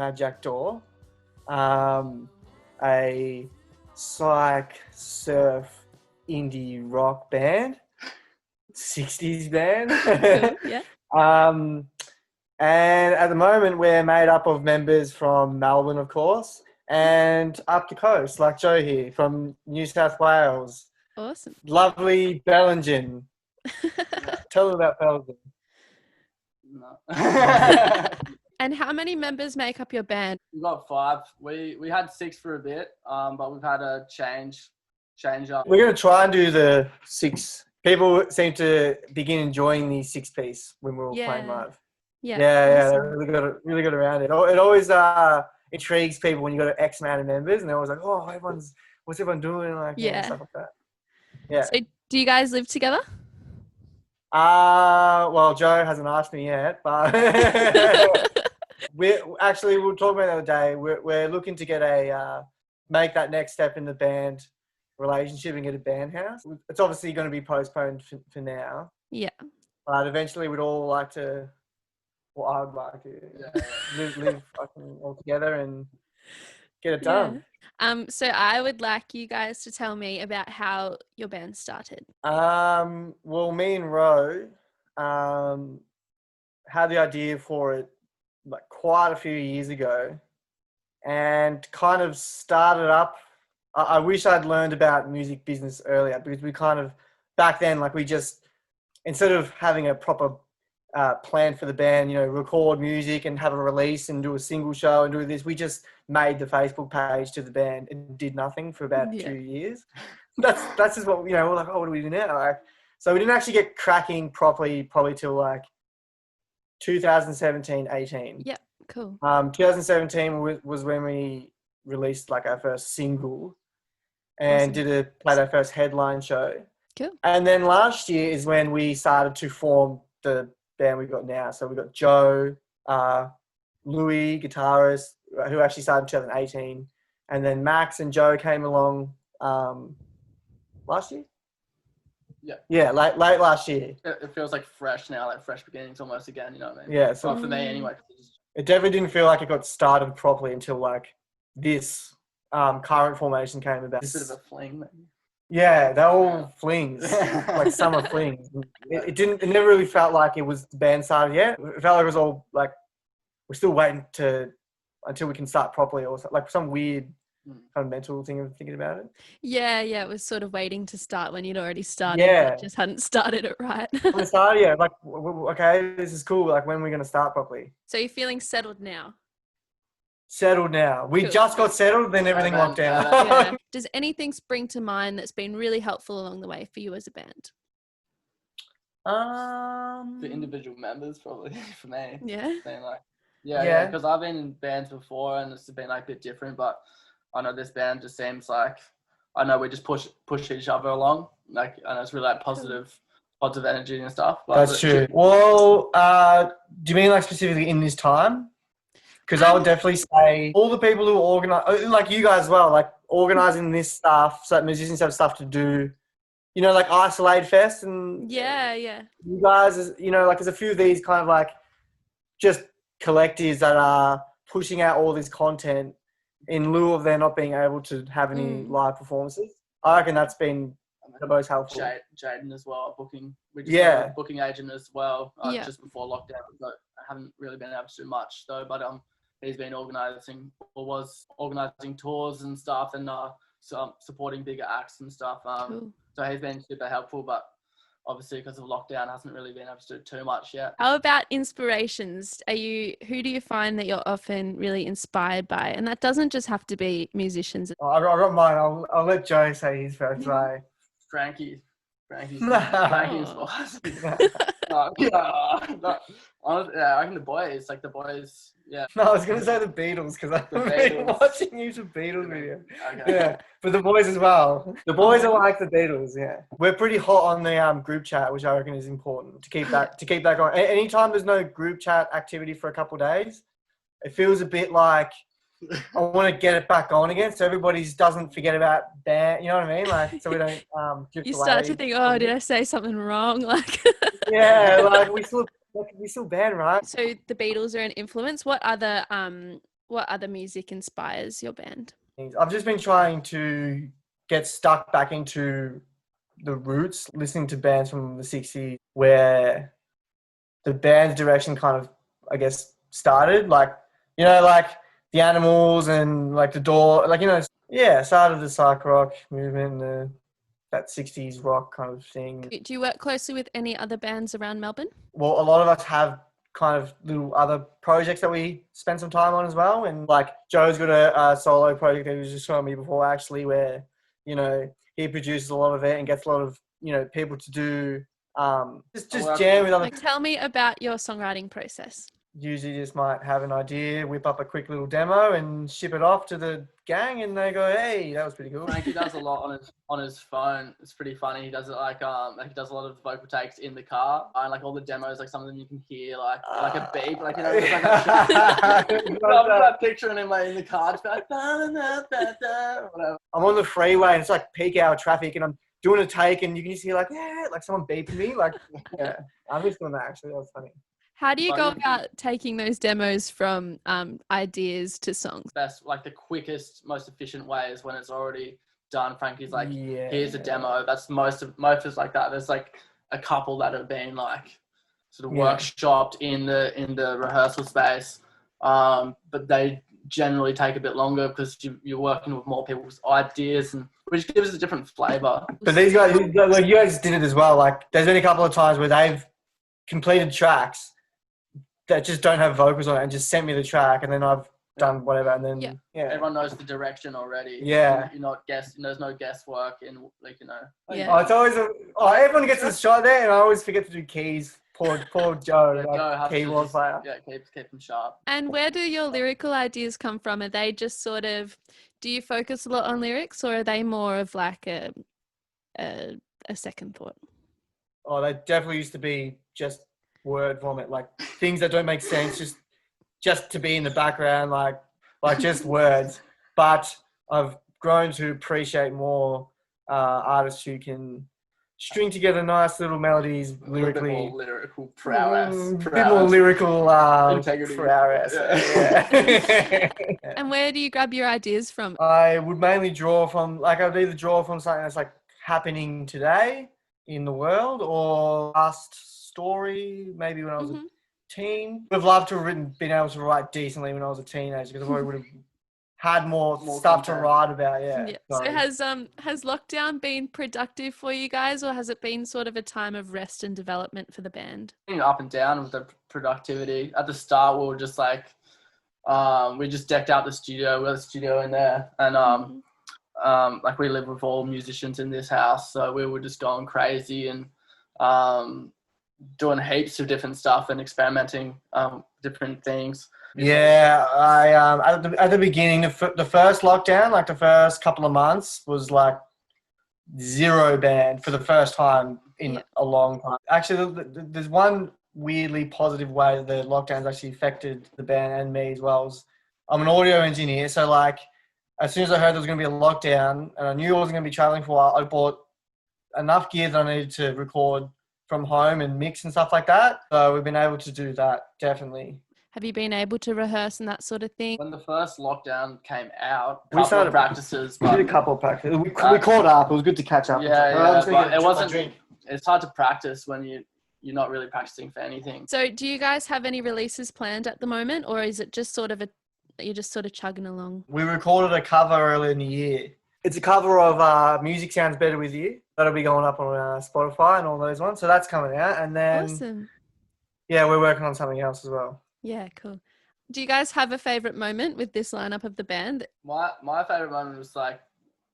Mad Jack Door, a psych surf indie rock band, 60s band. Cool. Yeah. And at the moment, we're made up of members from Melbourne, of course, and up the coast, like Joe here from New South Wales. Awesome. Lovely Bellingen. Tell them about Bellingen. No. And how many members make up your band? We've got 5. We had 6 for a bit, but we've had a change up. We're going to try and do the 6. People seem to begin enjoying the 6-piece when we're all playing live. Yeah. Awesome. They really got around it. It always intrigues people when you got X amount of members, and they're always like, "Oh, what's everyone doing?" Like, stuff like that. Yeah. So, do you guys live together? Well, Joe hasn't asked me yet, but we'll talk about it the other day. We're looking to get make that next step in the band relationship and get a band house. It's obviously going to be postponed for now. Yeah. But eventually, we'd all like to. Well, I would like to live all together and get it done. So I would like you guys to tell me about how your band started. Well, me and Ro had the idea for it like quite a few years ago, and kind of started up. I wish I'd learned about music business earlier, because we kind of back then, like, we just, instead of having a proper plan for the band, record music and have a release and do a single show and do this, we just made the Facebook page to the band and did nothing for about 2 years. That's just what, we're like, oh, what do we do now? Like, so we didn't actually get cracking properly probably till like 2017, 18. Yeah, cool. 2017 was when we released like our first single and played our first headline show. Cool. And then last year is when we started to form the band we've got now. So we've got Joe, Louis, guitarist, who actually started in 2018. And then Max and Joe came along last year? Yeah. Yeah, late last year. It feels like fresh now, like fresh beginnings almost again, you know what I mean? Yeah. So for me anyway. It definitely didn't feel like it got started properly until like this current formation came about. It's a bit of a fling, maybe. Yeah, they're all flings, like summer flings. It never really felt like it was the band started yet. It felt like it was all like, we're still waiting until we can start properly, or like some weird kind of mental thing of thinking about it. Yeah, it was sort of waiting to start when you'd already started, but just hadn't started it right. When it started, like, okay, this is cool. Like, when are we going to start properly? So you're feeling settled now? Settled now. We just got settled, then everything locked down. Yeah. Does anything spring to mind that's been really helpful along the way for you as a band? The individual members, probably, for me. Yeah. Yeah, because I've been in bands before and it's been like a bit different, but I know this band just seems like, I know we just push each other along. Like, I know it's really like positive energy and stuff. That's true. Well, do you mean like specifically in this time? Because I would definitely say all the people who organize, like you guys as well, like organizing this stuff, so that musicians have stuff to do, like Isolate Fest and yeah. You guys, like there's a few of these kind of like just collectives that are pushing out all this content in lieu of there not being able to have any live performances. I reckon that's been the most helpful. Jaden as well, booking. We just got a booking agent as well, just before lockdown. But I haven't really been able to do much though. But he's been was organising tours and stuff, and supporting bigger acts and stuff. Cool. So he's been super helpful, but obviously because of lockdown, hasn't really been able to do too much yet. How about inspirations? Who do you find that you're often really inspired by? And that doesn't just have to be musicians. I got mine. I'll let Joe say his first. Frankie's inspires I reckon the boys, yeah. No, I was going to say the Beatles, because I've been watching YouTube Beatles video. Okay. Yeah, but the boys as well. The boys are like the Beatles, yeah. We're pretty hot on the group chat, which I reckon is important to keep that going. Anytime there's no group chat activity for a couple of days, it feels a bit like I want to get it back on again, so everybody doesn't forget about band. You know what I mean? Like, so we don't drift You away. start to think, oh, did I say something wrong? Like, yeah, like we still band, right? So the Beatles are an influence. What other what other music inspires your band? I've just been trying to get stuck back into the roots, listening to bands from the 60s where the band's direction kind of, I guess, started. Like, you know, like the Animals and like the Door, like, you know, yeah, started the psych rock movement, that 60s rock kind of thing. Do you work closely with any other bands around Melbourne? Well, a lot of us have kind of little other projects that we spend some time on as well. And like Joe's got a solo project that he was just showing me before, actually, where, you know, he produces a lot of it and gets a lot of, you know, people to do just jam with other. Like, tell me about your songwriting process. Usually just might have an idea, whip up a quick little demo and ship it off to the gang, and they go, hey, that was pretty cool. Frankie does a lot on his phone. It's pretty funny. He does it like he does a lot of vocal takes in the car, and like all the demos, like some of them you can hear like a beep, like, you know, it's like I'm picturing him like in the car, just like whatever. I'm on the freeway and it's like peak hour traffic, and I'm doing a take, and you can just hear like, yeah, like someone beeping me, like, yeah. I'm just doing that, actually. That was funny. How do you go about taking those demos from ideas to songs? Best, like the quickest, most efficient way is when it's already done. Frankie's like, here's a demo. That's most is like that. There's like a couple that have been like sort of workshopped in the rehearsal space, but they generally take a bit longer because you're working with more people's ideas, and which gives it a different flavour. But these guys, like you guys did it as well. Like there's been a couple of times where they've completed tracks that just don't have vocals on it and just sent me the track, and then I've done whatever, and then everyone knows the direction already. Yeah, you're not there's no guesswork in, like, you know. Yeah. It's always everyone gets a shot there, and I always forget to do keys. Poor Joe, like, keyboard player. Yeah, keep them sharp. And where do your lyrical ideas come from? Are they just sort of, do you focus a lot on lyrics, or are they more of like a second thought? Oh, they definitely used to be just word vomit, like things that don't make sense, just to be in the background, like just words. But I've grown to appreciate more artists who can string together nice little melodies lyrically. A bit more lyrical prowess. A bit more lyrical integrity. Prowess. Yeah. And where do you grab your ideas from? I would mainly draw from, like, I'd either draw from something that's like happening today in the world, or past story, maybe when I was a teen. Would have loved to have been able to write decently when I was a teenager, because I probably would have had more stuff to write about. Yeah. So has lockdown been productive for you guys, or has it been sort of a time of rest and development for the band? Up and down with the productivity. At the start, we were just like, we just decked out the studio. We had a studio in there, and like we live with all musicians in this house, so we were just going crazy and doing heaps of different stuff and experimenting different things. Yeah, I at the beginning, the first lockdown, like the first couple of months, was like zero band for the first time in a long time. Actually, there's one weirdly positive way that the lockdowns actually affected the band and me as well. I'm an audio engineer, so like as soon as I heard there was going to be a lockdown and I knew I wasn't going to be traveling for a while, I bought enough gear that I needed to record from home and mix and stuff like that. So we've been able to do that, definitely. Have you been able to rehearse and that sort of thing? When the first lockdown came out, we started practices. We did a couple of practices. We caught up. It was good to catch up. But it wasn't. It's hard to practice when you're not really practicing for anything. So, do you guys have any releases planned at the moment, or is it just sort of you're just sort of chugging along? We recorded a cover earlier in the year. It's a cover of Music Sounds Better With You. That'll be going up on Spotify and all those ones. So that's coming out. And then, awesome. Yeah, we're working on something else as well. Yeah, cool. Do you guys have a favorite moment with this lineup of the band? My favorite moment was like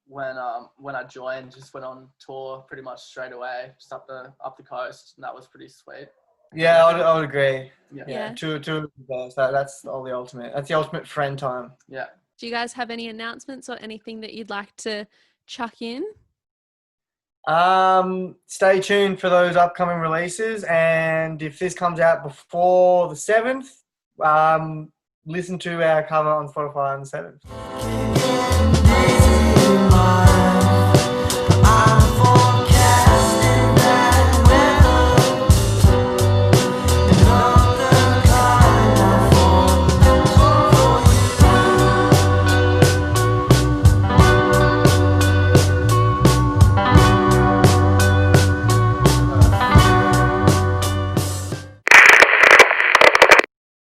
when I joined, just went on tour pretty much straight away, just up the coast, and that was pretty sweet. Yeah, I would agree. Yeah. Two of the best. That's all the ultimate. That's the ultimate friend time. Yeah. Do you guys have any announcements or anything that you'd like to chuck in? Stay tuned for those upcoming releases, and if this comes out before the 7th, listen to our cover on Spotify on the 7th.